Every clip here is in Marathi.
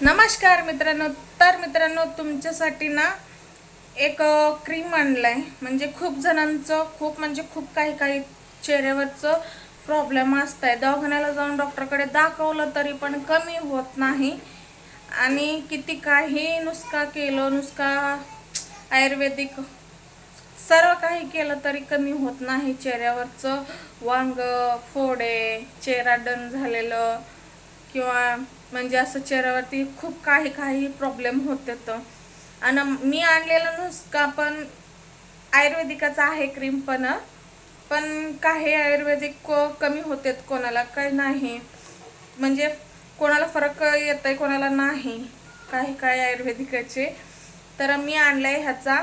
नमस्कार मित्रांनो. तर मित्रांनो, तुमच्यासाठी ना एक क्रीम आणलाय. म्हणजे खूप जणांचं खूप काही काही चेहऱ्यावरचं प्रॉब्लेम असतंय. दवाखान्याला जाऊन डॉक्टरकडे दाखवलं तरी पण कमी होत नाही. आणि किती काही नुसका केलं, नुसका आयुर्वेदिक सर्व काही केलं तरी कमी होत नाही. चेहऱ्यावरचं वांग, फोडे, चेहरा डन झालेलं किंवा म्हणजे असं चेहऱ्यावरती खूप काही काही प्रॉब्लेम होते. तर आणि मी आणलेला नुसका पण आयुर्वेदिकाचा आहे. क्रीम पण काही आयुर्वेदिक कमी होते, कोणाला काही नाही. म्हणजे कोणाला फरक येतंय, कोणाला नाही. काही काही आयुर्वेदिकाचे तर मी आणलाय ह्याचा.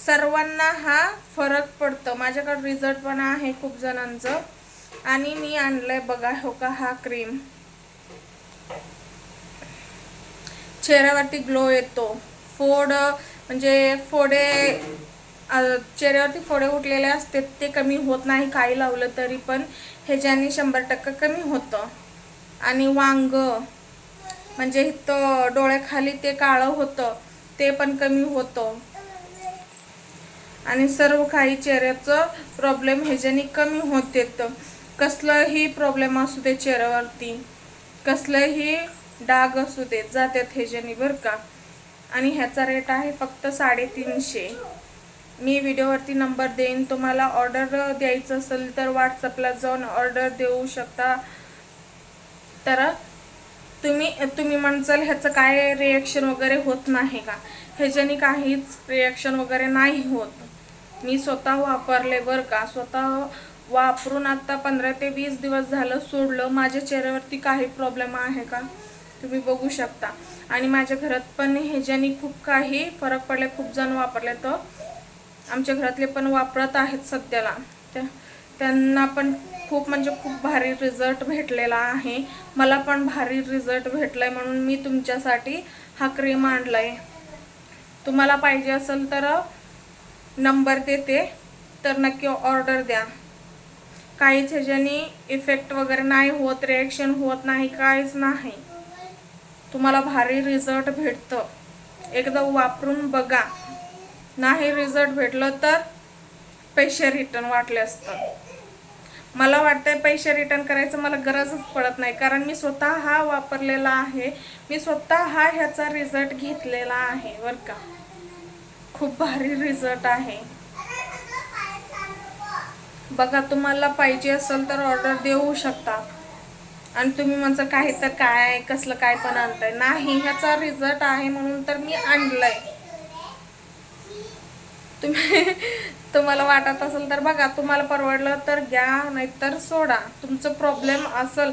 सर्वांना हा फरक पडतो. माझ्याकडे रिझल्ट पण आहे खूप जणांचं. आणि मी आणलंय बघा, हो का, हा क्रीम. चेहऱ्यावरती ग्लो येतो. म्हणजे चेहऱ्यावरती फोडे उठलेले असते ते कमी होत नाही काही लावलं तरी, पण ह्याच्याने 100% कमी होतं. आणि वांग म्हणजे इथं डोळ्याखाली ते काळं होतं ते पण कमी होतं. आणि सर्व काही चेहऱ्याचं प्रॉब्लेम ह्याच्याने कमी होते. तर कसलंही प्रॉब्लेम असू दे चेहऱ्यावरती, कसलंही डाग असू दे, जातात ह्याच्याने बरं का. आणि ह्याचा रेट आहे फक्त 350. मी व्हिडिओवरती नंबर देईन. तुम्हाला ऑर्डर द्यायचं असेल तर व्हॉट्सअपला जाऊन ऑर्डर देऊ शकता. तर तुम्ही म्हणसाल ह्याचं काय रिॲक्शन वगैरे होत नाही का? ह्याच्याने काहीच रिॲक्शन वगैरे नाही होत. मी स्वतः वापरले बरं का. स्वतः वापरून आता 15 ते 20 दिवस झालं सोडलं. माझ्या चेहऱ्यावरती काही प्रॉब्लेम आहे का तुम्ही बघू शकता. आणि माझ्या घरात पण ह्याच्याने खूप काही फरक पडले. खूप जण वापरले, तर आमच्या घरातले पण वापरत आहेत सध्याला. त्यांना पण खूप भारी रिझल्ट भेटलेला आहे. मला पण भारी रिझल्ट भेटलाय, म्हणून मी तुमच्यासाठी हा क्रीम आणलाय. तुम्हाला पाहिजे असेल तर नंबर देते, तर नक्की ऑर्डर द्या. काहीच ह्याच्याने इफेक्ट वगैरे नाही होत, रिॲक्शन होत नाही, काहीच नाही. तुम्हाला भारी रिझल्ट भेटतं. एकदा वापरून बघा. नाही रिझल्ट भेटलं तर पैसे रिटर्न वाटले असतं. मला वाटतंय पैसे रिटर्न करायचं मला गरजच पडत नाही, कारण मी स्वतः हा वापरलेला आहे. मी स्वतः ह्याचा रिझल्ट घेतलेला आहे बरं का. खूप भारी रिझल्ट आहे. बघा, तुम्हाला पाहिजे असेल तर ऑर्डर देऊ शकता. आणि तुम्ही म्हणता काही तर काय कसलं काय पण आणताय. नाही, ह्याचा रिझल्ट आहे म्हणून तर मी आणलंय. तुम्हाला वाटत असेल तर बघा, तुम्हाला परवडलं तर घ्या, नाहीतर सोडा. तुमचं प्रॉब्लेम असेल,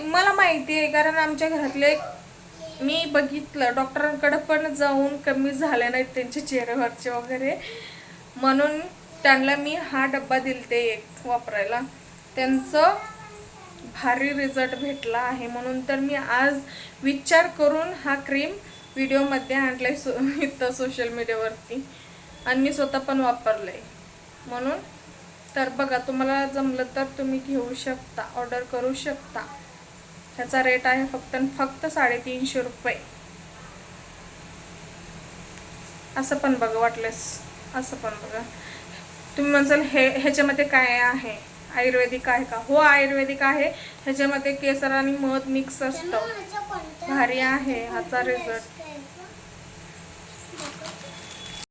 मला माहिती आहे, कारण आमच्या घरातले मी बघितलं. डॉक्टरांकडे पण जाऊन कमी झाले नाहीत त्यांचे चेहऱ्यावरचे वगैरे, म्हणून त्यांना मी हा डब्बा दिलते एक वापरायला. त्यांचं भारी रिझल्ट भेटला आहे, म्हणून तर मी आज विचार करून हा क्रीम व्हिडिओमध्ये आणलाय इथं सोशल मीडियावरती. आणि मी स्वतः पण वापरलंय म्हणून. तर बघा, तुम्हाला जमलं तर तुम्ही घेऊ शकता, ऑर्डर करू शकता. ह्याचा रेट आहे फक्त 350 रुपये. असं पण बघा वाटलेस, असं पण बघा. तुम्ही म्हणसाल ह्याच्यामध्ये काय आहे, आयुर्वेदिक आहे का? हो, आयुर्वेदिक आहे. ह्याच्यामध्ये केसर आणि मध मिक्स असतं. भारी आहे ह्याचा रिझल्ट.